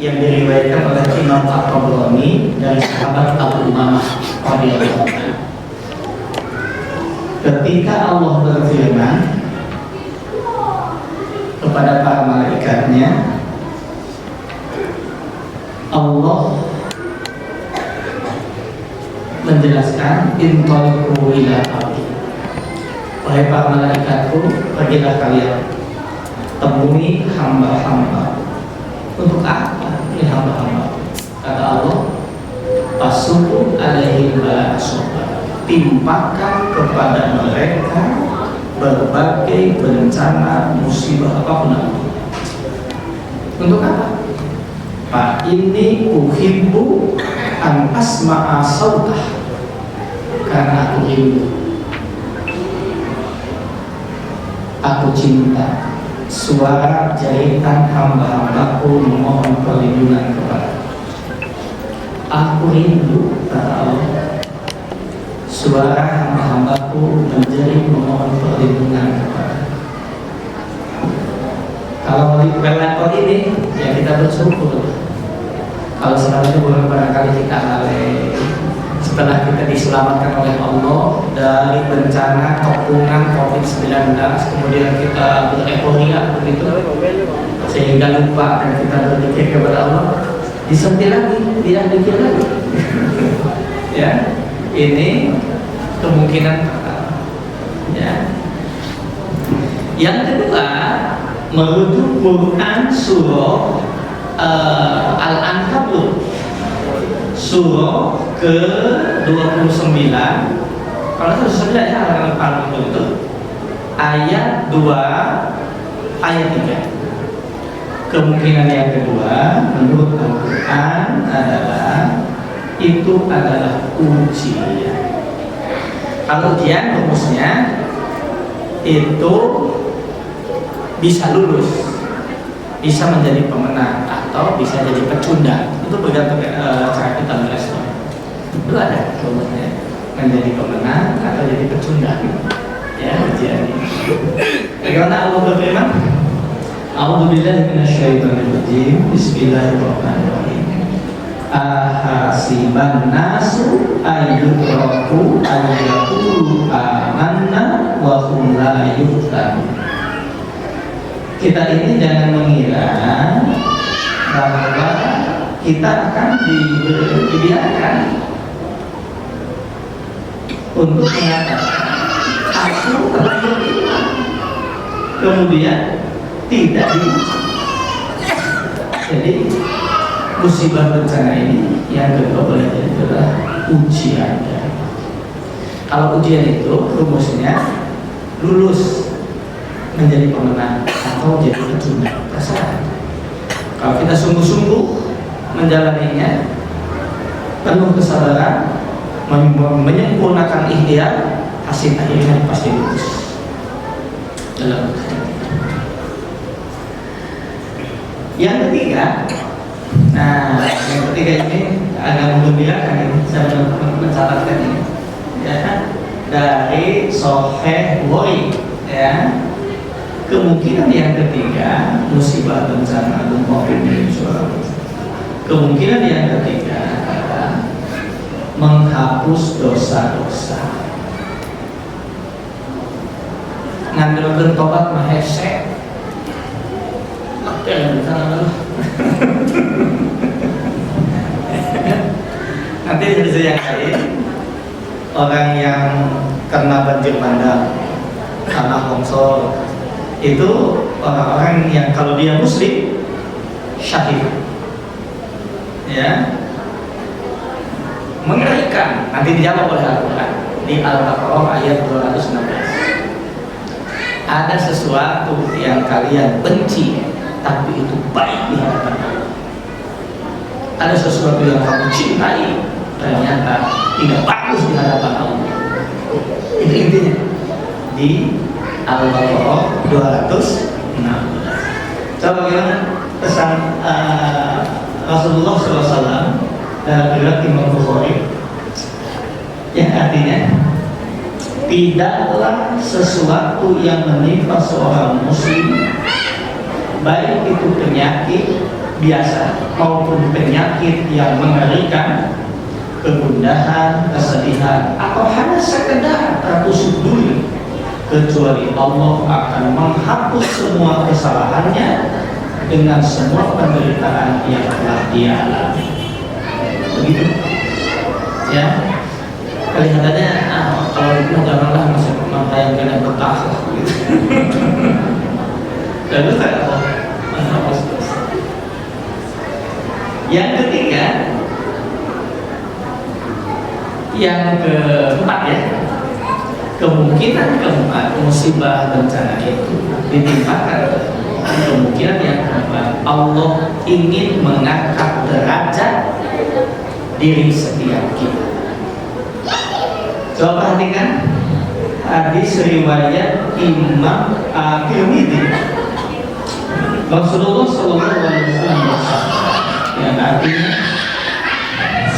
yang diriwayatkan oleh Imam At-Tabrani dari sahabat Abu Umamah radhiyallahu anhu. Ketika Allah berfirman kepada para malaikatnya, Allah menjelaskan intoliqu ila abdi, wahai para malaikatku, pergilah kalian temui hamba-hamba. Untuk apa ini hamba-hamba? Kata Allah, pasuku alaihi ba'asoba, timpakan kepada mereka berbagai bencana musibah apapun. Untuk apa? Pak ini uhibbu an asma'a sautah, karena aku rindu, aku cinta suara jeritan hamba-hambaku memohon perlindungan kepada aku. Rindu, kata Allah, suara hamba-hambaku menjerit memohon perlindungan kepada. Kalau level ini ya kita bersyukur. Kalau sebenarnya bukan barangkali kita lalai setelah kita diselamatkan oleh Allah dari bencana kepungan COVID-19, kemudian kita bereporia begitu sehingga lupa dan kita berpikir kepada Allah, disentil lagi, tidak pikir lagi. Ya, ini kemungkinan pertama. Ya. Yang kedua, merujuk Quran surah Al-Ankabut surah ke-29, kalau 29 ya halaman 40 itu ayat 2 ayat 3. Kemungkinan yang kedua menurut Al-Quran adalah itu adalah ujian. Kalau ujian rumusnya itu bisa lulus, bisa menjadi pemenang, atau bisa jadi pecundang. Itu bergantung cara kita merespon. Itu ada rumusnya, menjadi pemenang atau jadi pecundang. Ya, ujian. Bagaimana Allah berfirman? A'udzubillahi minasyaitonirrajim. Bismillahirrahmanirrahim. Ahasiban nasu ayyutraku ayyaqulu amanna wa hum la yuftanun. Kita ini jangan mengira bahwa kita akan dibiarkan untuk mengatakan aku telah beriman, kemudian tidak diuji. Jadi musibah bencana ini yang kedua boleh jadi adalah ujian. Kalau ujian itu rumusnya lulus menjadi pemenang atau jadi pecundang, terserah. Kalau kita sungguh-sungguh menjalaninya, penuh kesabaran, menyempurnakan ikhtiar, hasil akhirnya pasti lulus. Yang ketiga, yang ketiga ini agak menggembirakan ini, saya mencatatkan ini, ya, dari Sahih Bukhari, ya. Kemungkinan yang ketiga musibah bencana COVID-19. Kemungkinan yang ketiga adalah menghapus dosa-dosa. Ngambil tobat mah hese. Nanti jadi yang lain, orang yang kena banjir bandang, tanah longsor, itu orang-orang yang kalau dia muslim syahid, ya, mengerikan. Nanti dijawab oleh Al-Quran di Al-Baqarah ayat 216. Ada sesuatu yang kalian benci tapi itu baik di hadapan Allah. Ada sesuatu yang kamu cintai ternyata tidak bagus di hadapan Allah. Itu intinya di Al-Baqarah 216. Coba bagaimana pesan Rasulullah SAW dalam riwayat Imam Bukhari yang artinya tidaklah sesuatu yang menimpa seorang muslim, baik itu penyakit biasa maupun penyakit yang mengerikan, kegundahan, kesedihan, atau hanya sekedar tertusuk duri, kecuali Allah akan menghapus semua kesalahannya dengan semua penderitaan yang telah dia alami. Begitu, ya. Kelihatannya, kalau itu janganlah masuk yang kena betah, gitu. Dan itu saya yang ketiga, yang keempat ya, kemungkinan keempat musibah bencana itu ditimpakan. Kemungkinan yang keempat, Allah ingin mengangkat derajat diri setiap kita. Coba perhatikan hadis riwayat Imam At-Tirmidzi. Rasulullah Shallallahu Alaihi Wasallam yang artinya,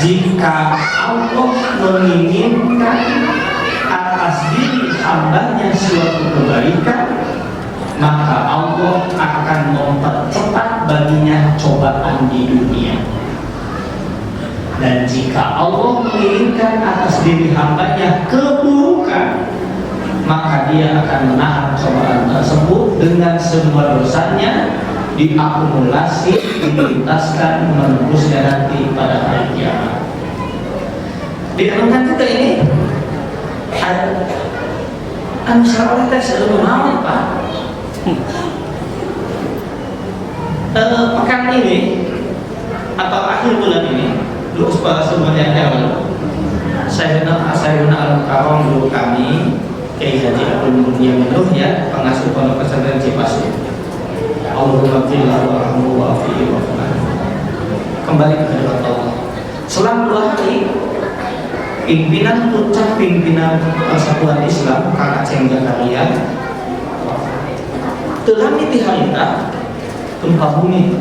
jika Allah menginginkan atas diri hambanya suatu kebaikan, maka Allah akan mempercepat baginya cobaan di dunia. Dan jika Allah menginginkan atas diri hambanya keburukan, maka dia akan menahan cobaan tersebut dengan semua dosanya diakumulasi, dilintaskan, menembusnya nanti pada hari kiamat. Dikatakan kita ini misalnya oleh tes ilmu mau Pak, pekan ini atau akhir bulan ini, dulu sebenarnya awal saya guna Al-Karom dulu kami Kiai Haji Abdul Mulia Menuh ya, pengasuh pondok pesantren Cipasung. Allahumma qillah wa rahmu wa fi'i wa fulan. Kembali ke hadirat Allah. Selang 2 hari, pimpinan puncak pimpinan Persatuan Islam Kang Aceh Zakaria telah niti harita gempa bumi.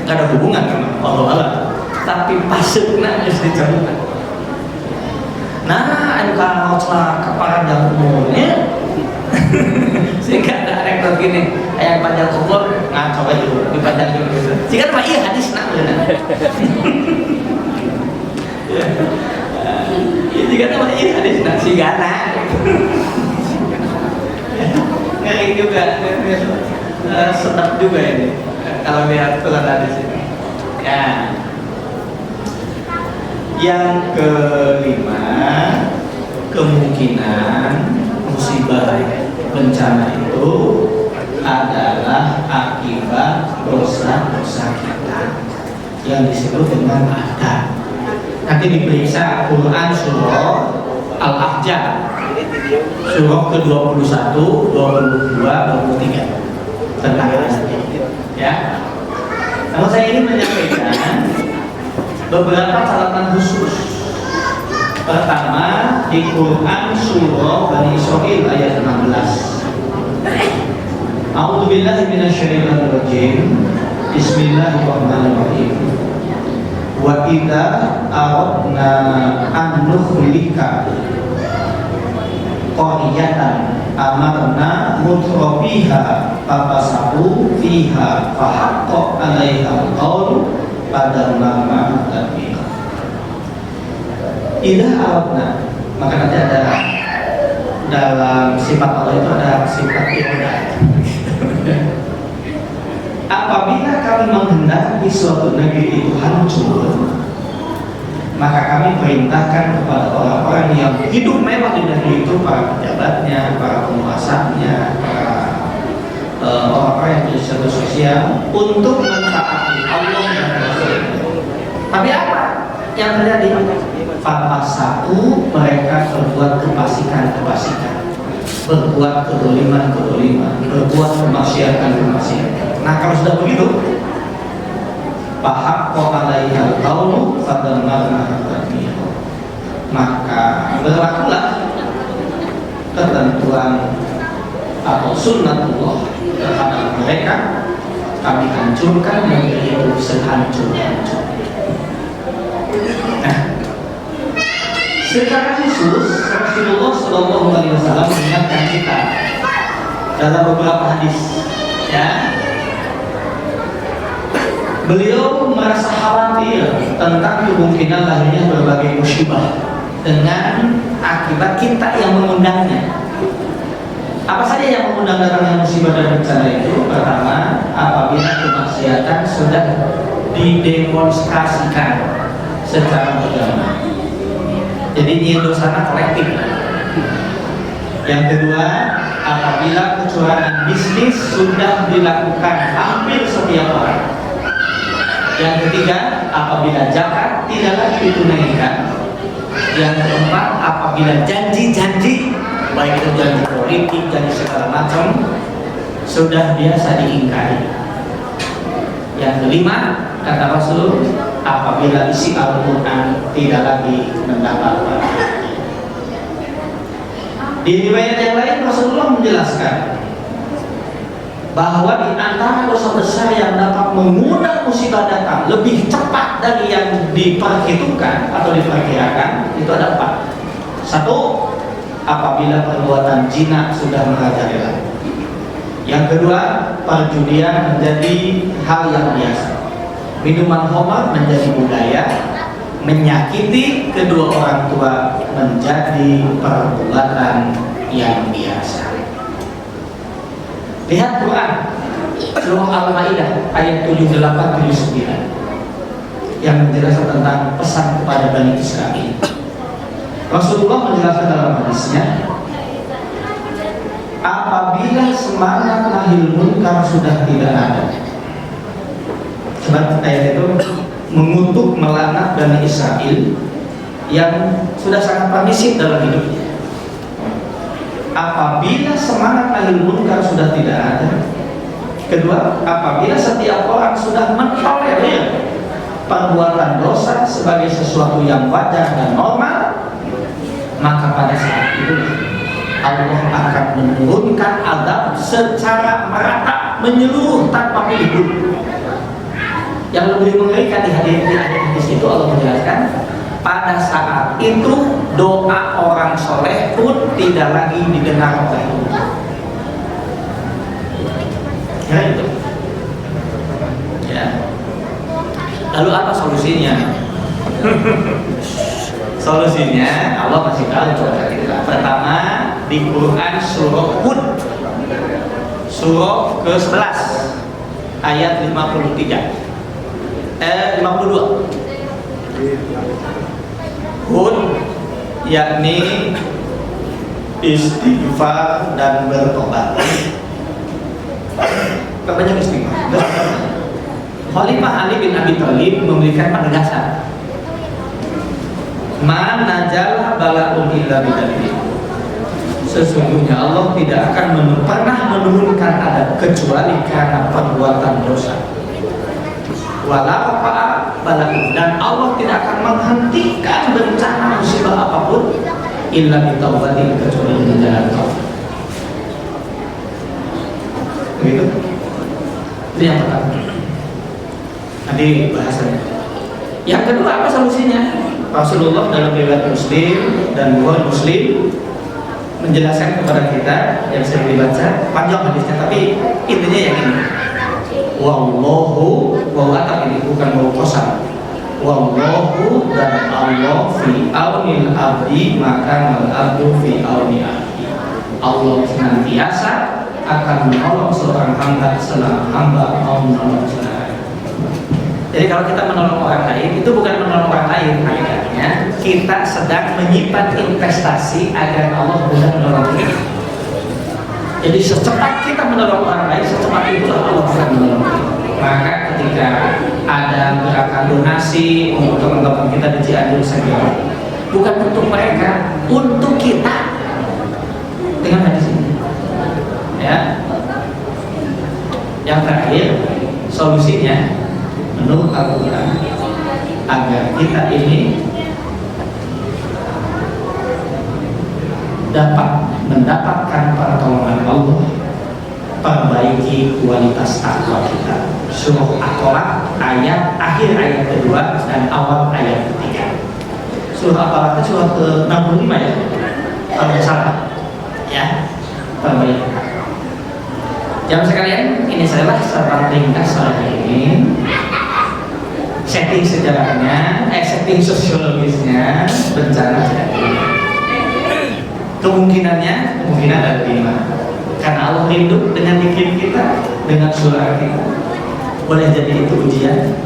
Gak ada hubungan sama Allah, tapi pasukna harus diceritakan. Nah, kalau keparan yang umurnya sehingga ada anekdot gini, yang panjang umur ngaco aja dulu, dipanjang dulu gitu. Jika mah iya hadis nak benar. Jika mah iya hadis nak sigana. Ngeri juga, sedap juga ini kalau lihat tulisan hadis ini. Ya. Yang kelima, kemungkinan musibah bencana itu adalah akibat dosa-dosa kita yang disebut dengan adat. Nanti diperiksa Quran surah Al-Ahzab surah ke-21, 22, 23 tentang adat. Ya. Namun saya ingin menyampaikan beberapa catatan khusus. Pertama, di Quran surah Bani Israil ayat 16. A'udzubillahi minasyaitonirrajim. Bismillahirrahmanirrahim. Wa idza aradna an nukhlika qaryatan amarna mutrafiha fafasahu fiha fahaqqa 'alaiha al-qaul pada nama tadi. Idza aradna, maka nanti ada dalam sifat Allah itu ada sifat iradah. Apabila kami menghendaki suatu negeri itu hancur, maka kami perintahkan kepada orang-orang yang hidup mewah di negeri itu, para pejabatnya, para penguasanya, para orang-orang yang punya status sosial, untuk mentaati Allah dan Rasul. Tapi apa yang terjadi? Fapasaku, mereka berbuat kefasikan, berbuat kedoliman, berbuat kemaksiatan. Nah, kalau sudah begitu, fahaqqa 'alaihal qaulu fadammarna tadmira, maka berlakulah ketentuan atau sunnatullah terhadap mereka, kami hancurkan negeri itu sehancur-hancur. Nah, secara khusus Rasulullah Shallallahu Alaihi Wasallam mengingatkan kita dalam beberapa hadis, ya, Beliau merasa khawatir tentang kemungkinan lahirnya berbagai musibah dengan akibat kita yang mengundangnya. Apa saja yang mengundang datangnya musibah dan bencana itu? Pertama, apabila kemaksiatan sudah didemonstrasikan secara berjamaah. Jadi ini dosanya kolektif. Yang kedua, apabila kecurangan bisnis sudah dilakukan hampir setiap orang. Yang ketiga, apabila zakat tidak lagi ditunaikan. Yang keempat, apabila janji-janji, baik itu janji politik, janji segala macam, sudah biasa diingkari. Yang kelima, kata Rasul, apabila isi Al-Quran tidak lagi mendapat perhatian. Di riwayat yang lain Rasulullah menjelaskan bahwa di antara dosa besar yang dapat mengundang musibah datang lebih cepat dari yang diperhitungkan atau diperkirakan itu ada 4. 1, apabila perbuatan zina sudah merajalela. Yang kedua, perjudian menjadi hal yang biasa. Minuman khamar menjadi budaya. Menyakiti kedua orang tua menjadi perbuatan yang biasa. Lihat Quran Surah Al-Maidah ayat 78-79 yang menjelaskan tentang pesan kepada Bani Israel. Rasulullah menjelaskan dalam hadisnya, apabila semangat nahi munkar sudah tidak ada. Sebab ayat itu mengutuk melaknat Bani Israel yang sudah sangat permisif dalam hidupnya. Apabila semangat nahi munkar sudah tidak ada. Kedua, apabila setiap orang sudah mentolerir perbuatan dosa sebagai sesuatu yang wajar dan normal, maka pada saat itu Allah akan menurunkan azab secara merata menyeluruh tanpa pilih. Yang lebih mengerikan di hadis itu Allah menjelaskan, pada saat itu doa orang soleh pun tidak lagi didengar oleh Allah. Ya itu. Ya. Lalu apa solusinya? Solusinya Allah masih tahu coba kita. Pertama di Quran surah Hud surah ke-11 ayat 52. Hud yakni istighfar dan bertobat. Kebanyakan istighfar. Khalifah Ali bin Abi Thalib memberikan penegasan. Ma najala bala'un illa bidalil. Sesungguhnya Allah tidak akan pernah menurunkan adab kecuali karena perbuatan dosa. Walau bala'un, dan Allah tidak akan menghentikan bencana musibah apapun illa bitaubatin, kecuali dengan jalan taubat. Begitu. Itu yang pertama. Nanti bahasanya. Yang kedua apa solusinya? Rasulullah dalam riwayat Muslim dan Bukhari Muslim menjelaskan kepada kita yang sering dibaca, panjang hadisnya tapi intinya yang ini. Wallahu wa ini bukan mau kosan. Wallahu dan Allah fi aunil abdi maka al-abdu fi auni abdi. Allah senantiasa akan menolong seorang hamba selama hamba mau menolong seorang. Jadi kalau kita menolong orang lain itu bukan menolong orang lain, hakikatnya kita sedang menyimpan investasi agar Allah mudah menolong kita. Jadi secepat kita menolong orang lain, secepat itulah Allah akan menolong kita. Maka ketika ada gerakan donasi untuk teman-teman kita di Cianjur Segera, bukan untuk mereka, untuk kita. Dengan hadis ini. Ya. Yang terakhir, solusinya menurut Al-Quran agar kita ini dapat mendapatkan pertolongan Allah, perbaiki kualitas takwa kita. Surah At-Tolak ayat akhir ayat kedua dan awal ayat ketiga. Surah At-Tolak itu surah ke-65 ya, kalau salah ya, perbaiki. Jamaah sekalian, ini adalah serta ringkas hari ini setting sejarahnya, setting sosiologisnya bencana jadi. Kemungkinan ada 5. Karena Allah rindu dengan dikir kita, dengan surah kita. Boleh jadi itu ujian,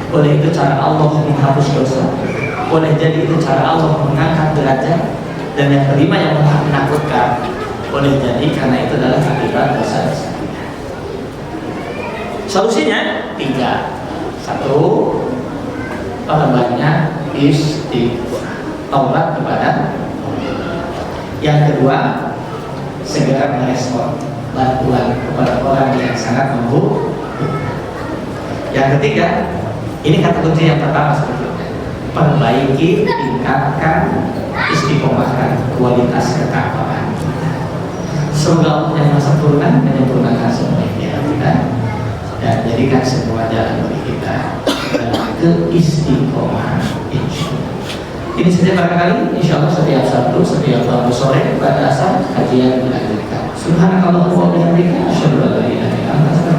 boleh itu cara Allah menghapus dosa, boleh jadi itu cara Allah mengangkat derajat, dan yang kelima yang menakutkan, boleh jadi karena itu adalah akibat dosa-dosa. Solusinya 3. 1, banyak istighfar, taubat kepada Allah. Yang kedua, segera merespon bantuan kepada orang yang sangat membutuhkan. Yang ketiga, ini kata kunci yang pertama sebetulnya, perbaiki, tingkatkan, istiqomahkan kualitas ketakwaan kita. Semoga Allah yang Maha Sempurna menyempurnakan semua ikhtiar kita dan jadikan semua jalan bagi kita dalam keistiqomahan, insyaallah. Ini saja barangkali, insyaallah setiap Sabtu, setiap Rabu sore pada asar kajian dilanjutkan. Subhanakallahumma wa bihamdika asyhadu an la ilaha illa anta